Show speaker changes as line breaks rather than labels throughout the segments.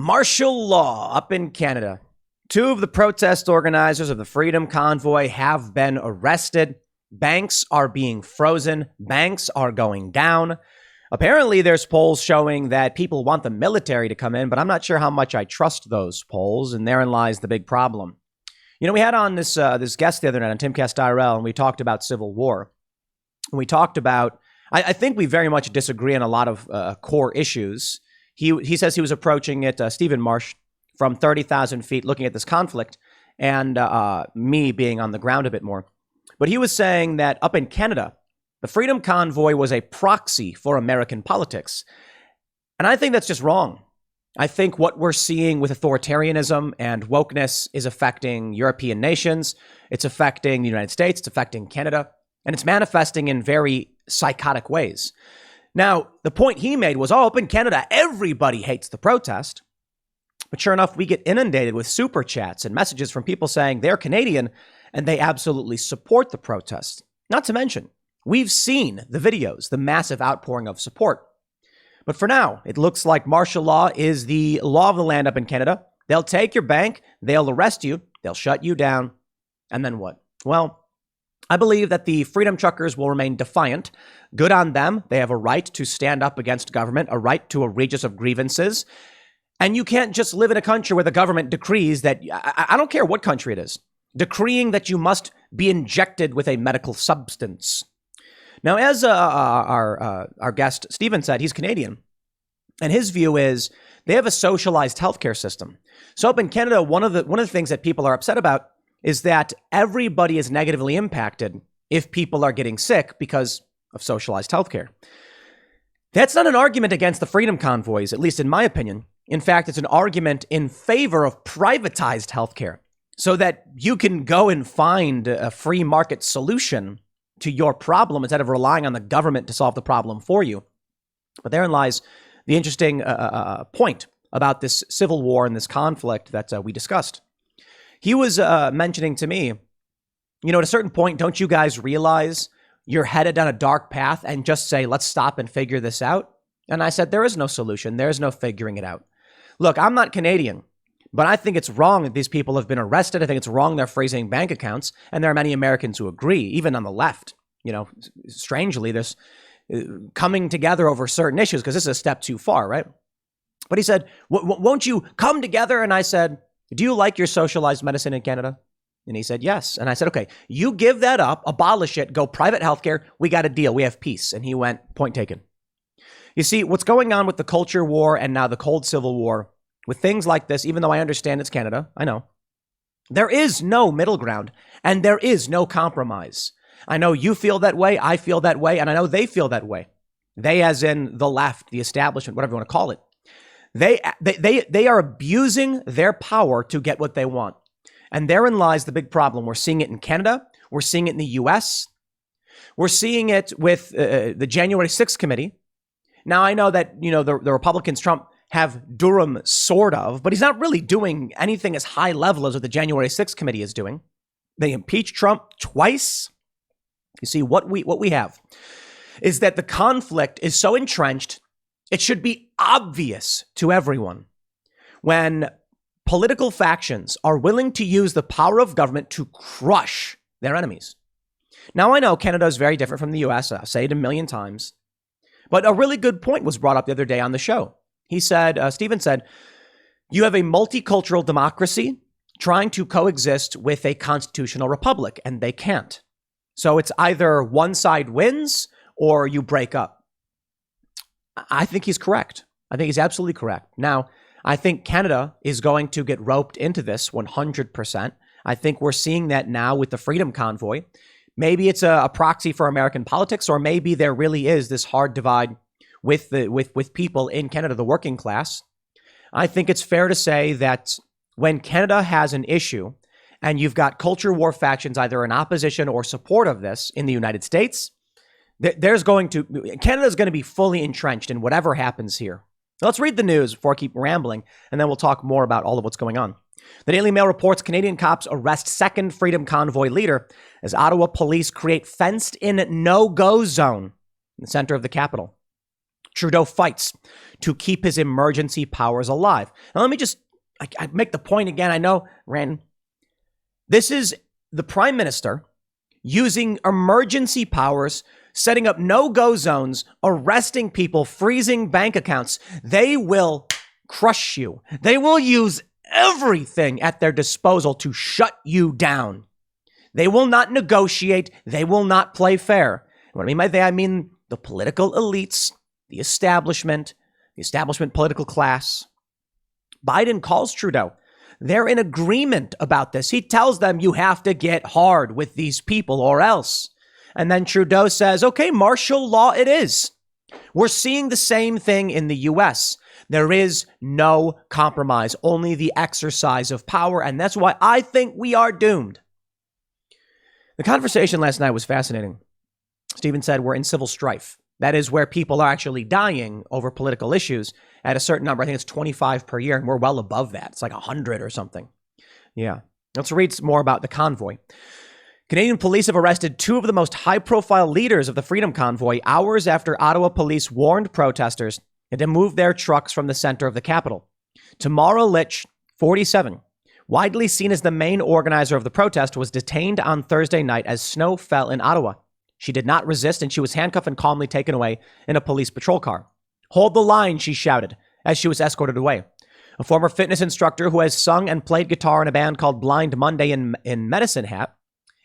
Martial law up in Canada. Two of the protest organizers of the Freedom Convoy have been arrested. Banks are being frozen. Banks are going down. Apparently, there's polls showing that people want the military to come in, but I'm not sure how much I trust those polls, and therein lies the big problem. You know, we had on this guest the other night on Timcast IRL, and we talked about civil war. And we talked about, I think we very much disagree on a lot of core issues. He says he was approaching it, Stephen Marsh, from 30,000 feet looking at this conflict, and me being on the ground a bit more. But he was saying that up in Canada, the Freedom Convoy was a proxy for American politics. And I think that's just wrong. I think what we're seeing with authoritarianism and wokeness is affecting European nations. It's affecting the United States. It's affecting Canada. And it's manifesting in very psychotic ways. Now, the point he made was, up in Canada, everybody hates the protest. But sure enough, we get inundated with super chats and messages from people saying they're Canadian and they absolutely support the protest. Not to mention, we've seen the videos, the massive outpouring of support. But for now, it looks like martial law is the law of the land up in Canada. They'll take your bank, they'll arrest you, they'll shut you down, and then what? Well, I believe that the Freedom Truckers will remain defiant. Good on them. They have a right to stand up against government, a right to a redress of grievances. And you can't just live in a country where the government decrees that, I don't care what country it is, decreeing that you must be injected with a medical substance. Now, as our guest Stephen said, he's Canadian, and his view is they have a socialized healthcare system. So up in Canada, one of the things that people are upset about is that everybody is negatively impacted if people are getting sick because of socialized healthcare. That's not an argument against the Freedom Convoys, at least in my opinion. In fact, it's an argument in favor of privatized healthcare so that you can go and find a free market solution to your problem instead of relying on the government to solve the problem for you. But therein lies the interesting point about this civil war and this conflict that we discussed. He was mentioning to me, you know, at a certain point, don't you guys realize you're headed down a dark path and just say, let's stop and figure this out? And I said, there is no solution. There is no figuring it out. Look, I'm not Canadian, but I think it's wrong that these people have been arrested. I think it's wrong they're freezing bank accounts. And there are many Americans who agree, even on the left. You know, strangely, there's coming together over certain issues because this is a step too far, right? But he said, won't you come together? And I said, do you like your socialized medicine in Canada? And he said, yes. And I said, okay, you give that up, abolish it, go private healthcare. We got a deal. We have peace. And he went, point taken. You see, what's going on with the culture war and now the cold civil war with things like this, even though I understand it's Canada, I know, there is no middle ground and there is no compromise. I know you feel that way. I feel that way. And I know they feel that way. They, as in the left, the establishment, whatever you want to call it. They are abusing their power to get what they want. And therein lies the big problem. We're seeing it in Canada. We're seeing it in the U.S. We're seeing it with the January 6th committee. Now, I know that, you know, the Republicans, Trump, have Durham sort of, but he's not really doing anything as high level as what the January 6th committee is doing. They impeached Trump twice. You see, what we have is that the conflict is so entrenched, it should be obvious to everyone when political factions are willing to use the power of government to crush their enemies. Now, I know Canada is very different from the U.S. I'll say it a million times. But a really good point was brought up the other day on the show. He said, Stephen said, you have a multicultural democracy trying to coexist with a constitutional republic, and they can't. So it's either one side wins or you break up. I think he's correct. I think he's absolutely correct. Now, I think Canada is going to get roped into this 100%. I think we're seeing that now with the Freedom Convoy. Maybe it's a proxy for American politics, or maybe there really is this hard divide with people in Canada, the working class. I think it's fair to say that when Canada has an issue and you've got culture war factions either in opposition or support of this in the United States, Canada's going to be fully entrenched in whatever happens here. Now, let's read the news before I keep rambling, and then we'll talk more about all of what's going on. The Daily Mail reports Canadian cops arrest second Freedom Convoy leader as Ottawa police create fenced-in no-go zone in the center of the capital. Trudeau fights to keep his emergency powers alive. Now, let me just I make the point again. I know, Rand, this is the prime minister using emergency powers, setting up no-go zones, arresting people, freezing bank accounts. They will crush you. They will use everything at their disposal to shut you down. They will not negotiate. They will not play fair. What I mean by that, I mean the political elites, the establishment political class. Biden calls Trudeau. They're in agreement about this. He tells them you have to get hard with these people or else. And then Trudeau says, okay, martial law it is. We're seeing the same thing in the U.S. There is no compromise, only the exercise of power. And that's why I think we are doomed. The conversation last night was fascinating. Stephen said we're in civil strife. That is where people are actually dying over political issues at a certain number. I think it's 25 per year, and we're well above that. It's like 100 or something. Yeah. Let's read more about the convoy. Canadian police have arrested two of the most high-profile leaders of the Freedom Convoy hours after Ottawa police warned protesters to move their trucks from the center of the capital. Tamara Lich, 47, widely seen as the main organizer of the protest, was detained on Thursday night as snow fell in Ottawa. She did not resist, and she was handcuffed and calmly taken away in a police patrol car. Hold the line, she shouted, as she was escorted away. A former fitness instructor who has sung and played guitar in a band called Blind Monday in Medicine Hat,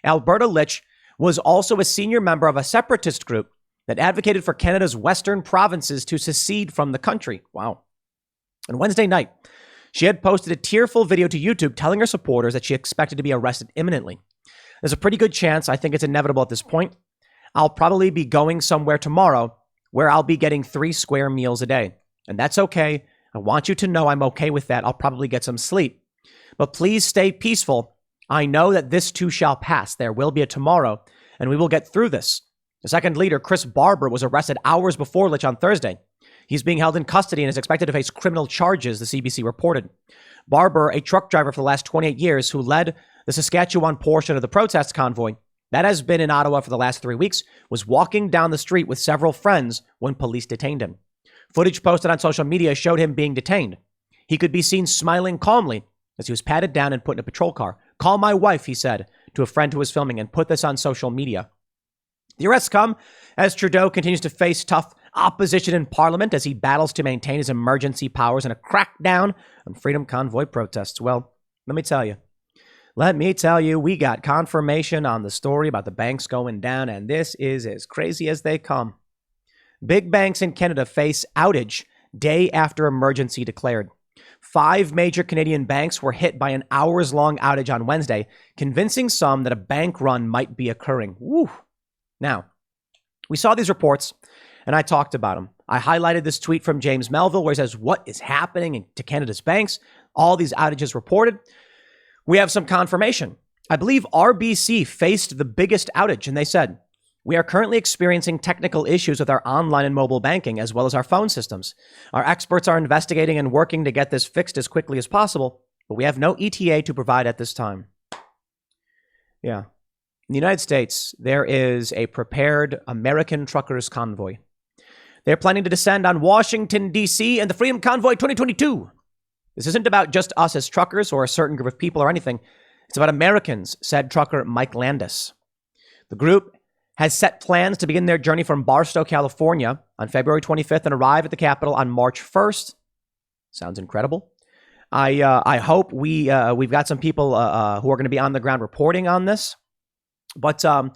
Alberta Lich, was also a senior member of a separatist group that advocated for Canada's western provinces to secede from the country. Wow. On Wednesday night, she had posted a tearful video to YouTube telling her supporters that she expected to be arrested imminently. There's a pretty good chance, I think it's inevitable at this point, I'll probably be going somewhere tomorrow where I'll be getting 3 square meals a day. And that's okay. I want you to know I'm okay with that. I'll probably get some sleep. But please stay peaceful. I know that this too shall pass. There will be a tomorrow, and we will get through this. The second leader, Chris Barber, was arrested hours before Lich on Thursday. He's being held in custody and is expected to face criminal charges, the CBC reported. Barber, a truck driver for the last 28 years who led the Saskatchewan portion of the protest convoy that has been in Ottawa for the last 3 weeks, was walking down the street with several friends when police detained him. Footage posted on social media showed him being detained. He could be seen smiling calmly as he was patted down and put in a patrol car. Call my wife, he said to a friend who was filming, and put this on social media. The arrests come as Trudeau continues to face tough opposition in Parliament as he battles to maintain his emergency powers and a crackdown on Freedom Convoy protests. Well, let me tell you, we got confirmation on the story about the banks going down, and this is as crazy as they come. Big banks in Canada face outage day after emergency declared. 5 major Canadian banks were hit by an hours-long outage on Wednesday, convincing some that a bank run might be occurring. Woo. Now, we saw these reports, and I talked about them. I highlighted this tweet from James Melville where he says, what is happening to Canada's banks? All these outages reported. We have some confirmation. I believe RBC faced the biggest outage, and they said, we are currently experiencing technical issues with our online and mobile banking, as well as our phone systems. Our experts are investigating and working to get this fixed as quickly as possible, but we have no ETA to provide at this time. Yeah. In the United States, there is a prepared American truckers convoy. They're planning to descend on Washington, D.C. and the Freedom Convoy 2022. This isn't about just us as truckers or a certain group of people or anything. It's about Americans, said trucker Mike Landis. The group has set plans to begin their journey from Barstow, California on February 25th and arrive at the Capitol on March 1st. Sounds incredible. I hope we've got some people who are going to be on the ground reporting on this. But I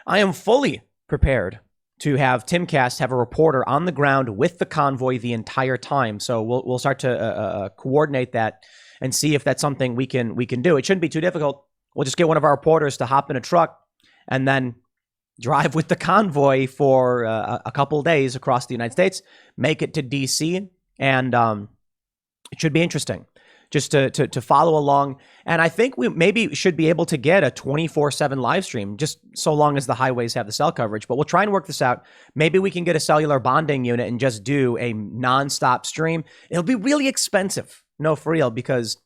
am fully prepared to have Timcast have a reporter on the ground with the convoy the entire time. So we'll start to coordinate that and see if that's something we can do. It shouldn't be too difficult. We'll just get one of our reporters to hop in a truck and then drive with the convoy for a couple days across the United States, make it to DC, and it should be interesting just to follow along. And I think we maybe should be able to get a 24/7 live stream, just so long as the highways have the cell coverage. But we'll try and work this out. Maybe we can get a cellular bonding unit and just do a nonstop stream. It'll be really expensive, no, for real, because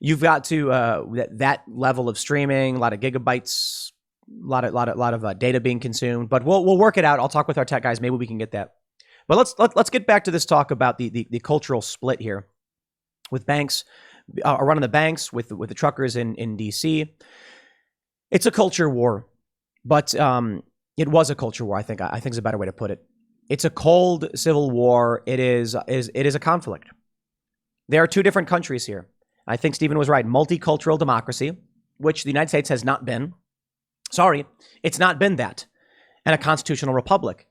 you've got to that level of streaming, a lot of gigabytes, a lot of data being consumed. But we'll work it out. I'll talk with our tech guys. Maybe we can get that. But let's get back to this talk about the cultural split here with banks, running the banks with the truckers in DC. It's a culture war, but it was a culture war. I think is a better way to put it. It's a cold civil war. It is a conflict. There are two different countries here. I think Stephen was right. Multicultural democracy, which the United States has not been. Sorry, it's not been that. And a constitutional republic.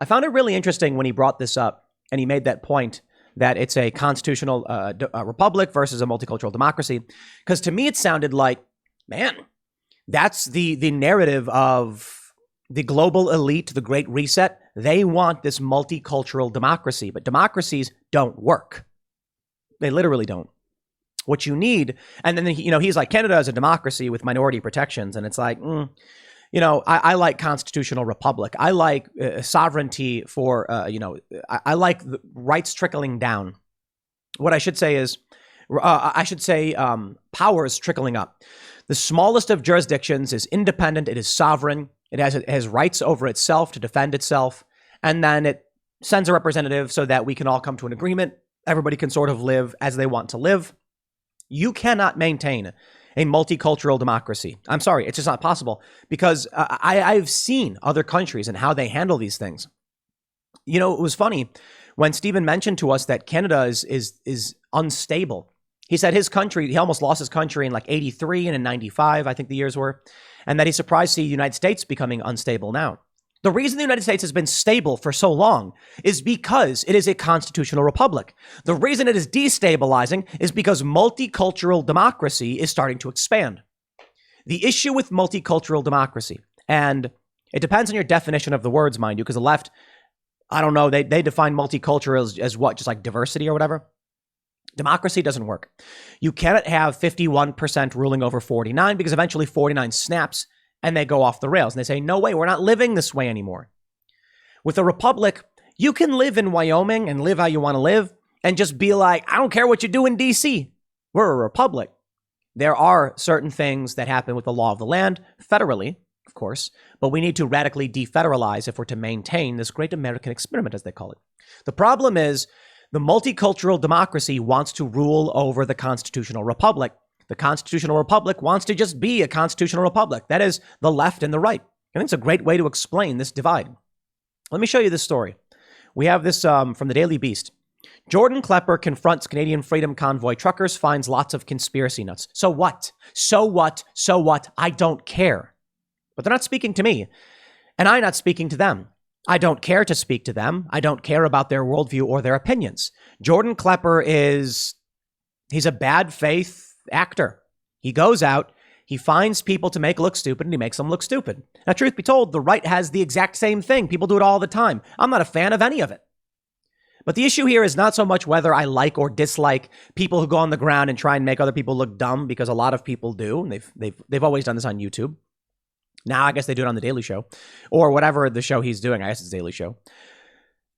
I found it really interesting when he brought this up and he made that point that it's a constitutional republic versus a multicultural democracy. Because to me, it sounded like, man, that's the narrative of the global elite, the Great Reset. They want this multicultural democracy, but democracies don't work. They literally don't. What you need, and then, he's like, Canada is a democracy with minority protections. And it's like, I like constitutional republic. I like sovereignty for, I like the rights trickling down. What I should say is, power is trickling up. The smallest of jurisdictions is independent. It is sovereign. It has rights over itself to defend itself. And then it sends a representative so that we can all come to an agreement. Everybody can sort of live as they want to live. You cannot maintain a multicultural democracy. I'm sorry, it's just not possible, because I've seen other countries and how they handle these things. It was funny when Stephen mentioned to us that Canada is unstable. He said his country, he almost lost his country in like 83 and in 95, I think the years were, and that he's surprised to see the United States becoming unstable now. The reason the United States has been stable for so long is because it is a constitutional republic. The reason it is destabilizing is because multicultural democracy is starting to expand. The issue with multicultural democracy, and it depends on your definition of the words, mind you, because the left, I don't know, they define multicultural as what, just like diversity or whatever. Democracy doesn't work. You cannot have 51% ruling over 49, because eventually 49 snaps and they go off the rails and they say, no way, we're not living this way anymore. With a republic, you can live in Wyoming and live how you want to live and just be like, I don't care what you do in DC. We're a republic. There are certain things that happen with the law of the land, federally, of course, but we need to radically defederalize if we're to maintain this great American experiment, as they call it. The problem is the multicultural democracy wants to rule over the constitutional republic. The constitutional republic wants to just be a constitutional republic. That is the left and the right. I think it's a great way to explain this divide. Let me show you this story. We have this from the Daily Beast. Jordan Klepper confronts Canadian Freedom Convoy truckers, finds lots of conspiracy nuts. So what? So what? So what? I don't care. But they're not speaking to me, and I'm not speaking to them. I don't care to speak to them. I don't care about their worldview or their opinions. Jordan Klepper he's a bad faith actor. He goes out, he finds people to make look stupid, and he makes them look stupid. Now, truth be told, the right has the exact same thing. People do it all the time. I'm not a fan of any of it. But the issue here is not so much whether I like or dislike people who go on the ground and try and make other people look dumb, because a lot of people do, and they've always done this on YouTube. Now I guess they do it on The Daily Show or whatever the show he's doing. I guess it's Daily Show.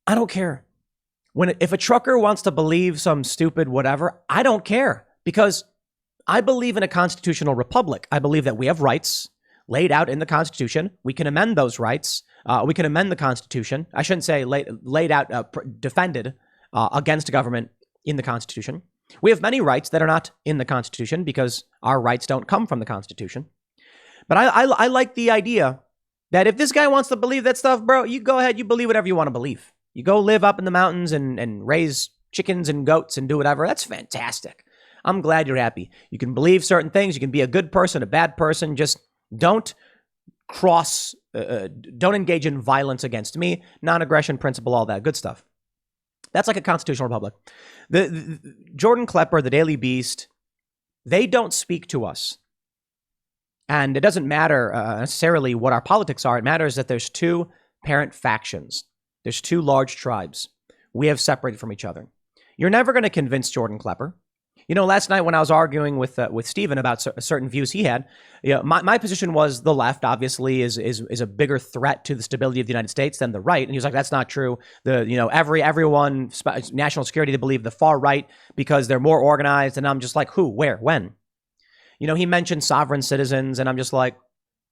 I don't care. If a trucker wants to believe some stupid whatever, I don't care, because I believe in a constitutional republic. I believe that we have rights laid out in the Constitution. We can amend those rights. We can amend the Constitution. I shouldn't say laid out, defended against government in the Constitution. We have many rights that are not in the Constitution because our rights don't come from the Constitution. But I like the idea that if this guy wants to believe that stuff, bro, you go ahead, you believe whatever you want to believe. You go live up in the mountains and raise chickens and goats and do whatever. That's fantastic. I'm glad you're happy. You can believe certain things. You can be a good person, a bad person. Just don't don't engage in violence against me, non-aggression principle, all that good stuff. That's like a constitutional republic. The Jordan Klepper, the Daily Beast, they don't speak to us. And it doesn't matter necessarily what our politics are. It matters that there's two parent factions. There's two large tribes. We have separated from each other. You're never going to convince Jordan Klepper. Last night when I was arguing with Stephen about certain views he had, my position was the left obviously is a bigger threat to the stability of the United States than the right, and he was like, that's not true. Everyone national security, they believe the far right because they're more organized, and I'm just like, who, where, when? He mentioned sovereign citizens, and I'm just like,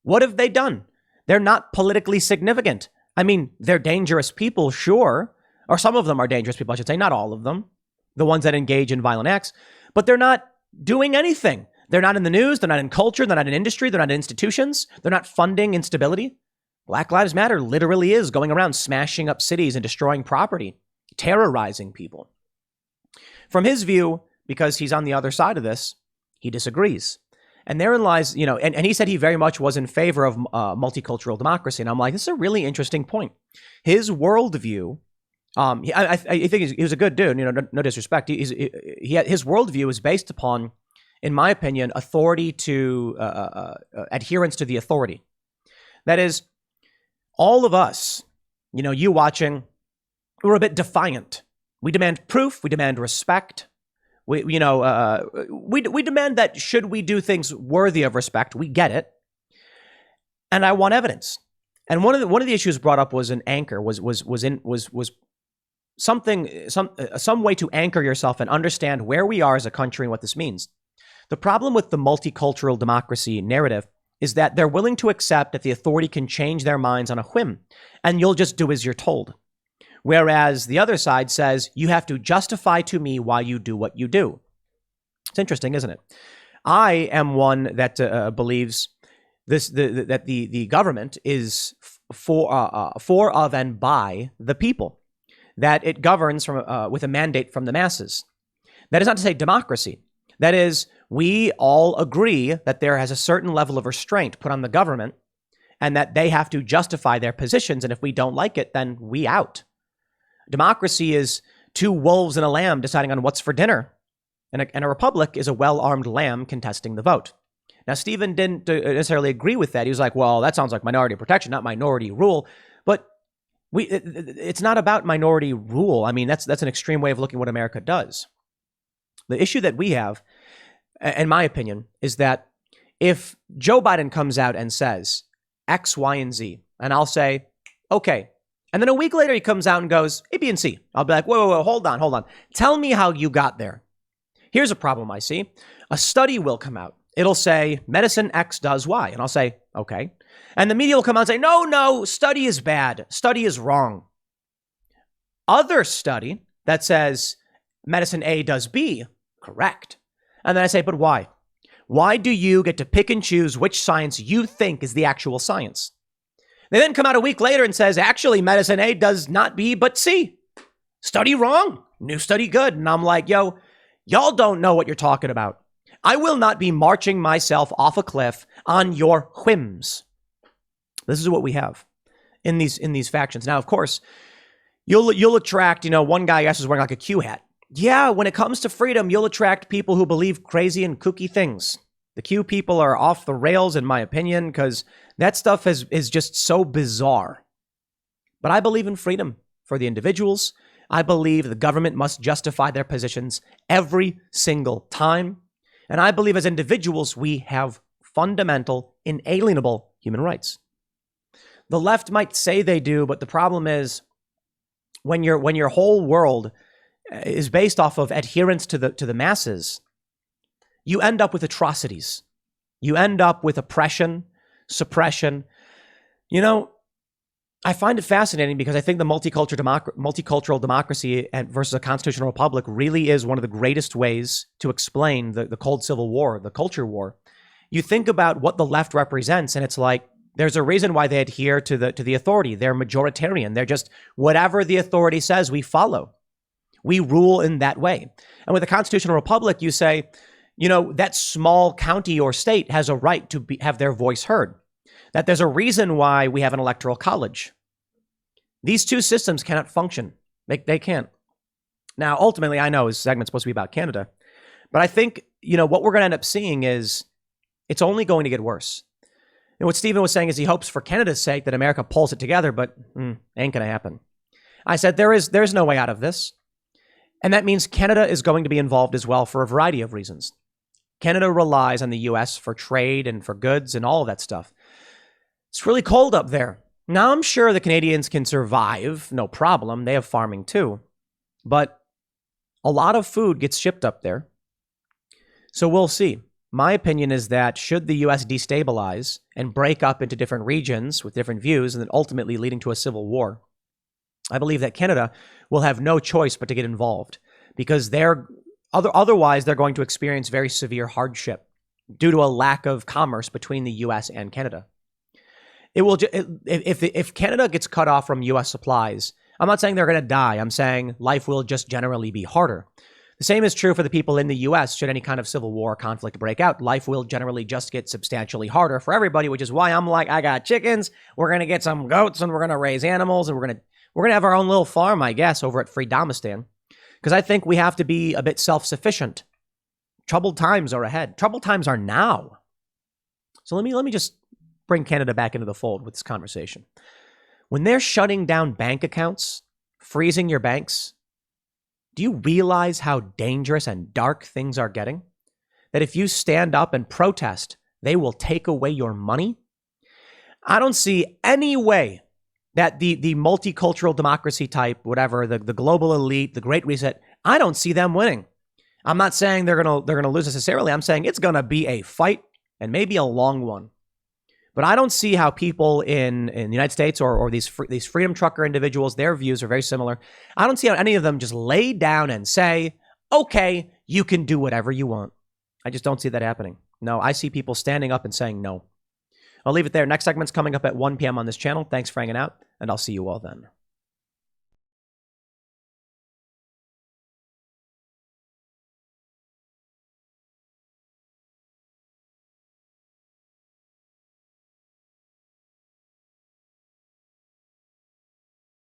what have they done? They're not politically significant. I mean, they're dangerous people, sure, or some of them are dangerous people, I should say, not all of them, the ones that engage in violent acts, but they're not doing anything. They're not in the news. They're not in culture. They're not in industry. They're not in institutions. They're not funding instability. Black Lives Matter literally is going around smashing up cities and destroying property, terrorizing people. From his view, because he's on the other side of this, he disagrees. And therein lies, and he said he very much was in favor of multicultural democracy. And I'm like, this is a really interesting point. His worldview, I think he was a good dude, no disrespect. His worldview is based upon, in my opinion, authority to adherence to the authority. That is, all of us, you watching, we're a bit defiant. We demand proof. We demand respect. We demand that should we do things worthy of respect, we get it. And I want evidence. And one of the issues brought up was an anchor, was some way to anchor yourself and understand where we are as a country and what this means. The problem with the multicultural democracy narrative is that they're willing to accept that the authority can change their minds on a whim, and you'll just do as you're told. Whereas the other side says, you have to justify to me why you do what you do. It's interesting, isn't it? I am one that believes that the government is for of and by the people, that it governs with a mandate from the masses. That is not to say democracy. That is, we all agree that there has a certain level of restraint put on the government and that they have to justify their positions. And if we don't like it, then we out. Democracy is two wolves and a lamb deciding on what's for dinner. And a republic is a well-armed lamb contesting the vote. Now, Stephen didn't necessarily agree with that. He was like, well, that sounds like minority protection, not minority rule. But it's not about minority rule. I mean, that's an extreme way of looking at what America does. The issue that we have, in my opinion, is that if Joe Biden comes out and says X, Y, and Z, and I'll say, okay, and then a week later he comes out and goes A, B, and C, I'll be like, whoa, hold on. Tell me how you got there. Here's a problem I see. A study will come out. It'll say medicine X does Y, and I'll say, okay. And the media will come out and say, no, study is bad. Study is wrong. Other study that says medicine A does B, correct. And then I say, but why? Why do you get to pick and choose which science you think is the actual science? They then come out a week later and says, actually, medicine A does not B, but C. Study wrong. New study good. And I'm like, yo, y'all don't know what you're talking about. I will not be marching myself off a cliff on your whims. This is what we have in these factions. Now, of course, you'll attract, one guy is wearing like a Q hat. Yeah, when it comes to freedom, you'll attract people who believe crazy and kooky things. The Q people are off the rails, in my opinion, because that stuff is just so bizarre. But I believe in freedom for the individuals. I believe the government must justify their positions every single time. And I believe as individuals, we have fundamental, inalienable human rights. The left might say they do, but the problem is when your whole world is based off of adherence to the masses, you end up with atrocities. You end up with oppression, suppression. I find it fascinating because I think the multicultural democracy versus a constitutional republic really is one of the greatest ways to explain the Cold Civil War, the culture war. You think about what the left represents, and it's like there's a reason why they adhere to the authority. They're majoritarian. They're just whatever the authority says, we follow. We rule in that way. And with a constitutional republic, you say, that small county or state has a right to have their voice heard. That there's a reason why we have an electoral college. These two systems cannot function. They can't. Now, ultimately, I know this segment's supposed to be about Canada, but I think, what we're going to end up seeing is it's only going to get worse. And what Stephen was saying is he hopes for Canada's sake that America pulls it together, but ain't going to happen. I said, there's no way out of this. And that means Canada is going to be involved as well for a variety of reasons. Canada relies on the U.S. for trade and for goods and all of that stuff. It's really cold up there. Now, I'm sure the Canadians can survive, no problem. They have farming too. But a lot of food gets shipped up there. So we'll see. My opinion is that should the U.S. destabilize and break up into different regions with different views and then ultimately leading to a civil war, I believe that Canada will have no choice but to get involved because otherwise they're going to experience very severe hardship due to a lack of commerce between the U.S. and Canada. It will if Canada gets cut off from U.S. supplies, I'm not saying they're going to die. I'm saying life will just generally be harder. The same is true for the people in the U.S. Should any kind of civil war or conflict break out, life will generally just get substantially harder for everybody, which is why I'm like, I got chickens. We're going to get some goats and we're going to raise animals and we're going to have our own little farm, I guess, over at Freedomistan. Because I think we have to be a bit self-sufficient. Troubled times are ahead. Troubled times are now. So let me just bring Canada back into the fold with this conversation. When they're shutting down bank accounts, freezing your banks, do you realize how dangerous and dark things are getting? That if you stand up and protest, they will take away your money? I don't see any way that the multicultural democracy type, whatever, the global elite, the Great Reset, I don't see them winning. I'm not saying they're gonna lose necessarily. I'm saying it's gonna be a fight and maybe a long one. But I don't see how people in the United States or these freedom trucker individuals, their views are very similar. I don't see how any of them just lay down and say, okay, you can do whatever you want. I just don't see that happening. No, I see people standing up and saying no. I'll leave it there. Next segment's coming up at 1 p.m. on this channel. Thanks for hanging out, and I'll see you all then.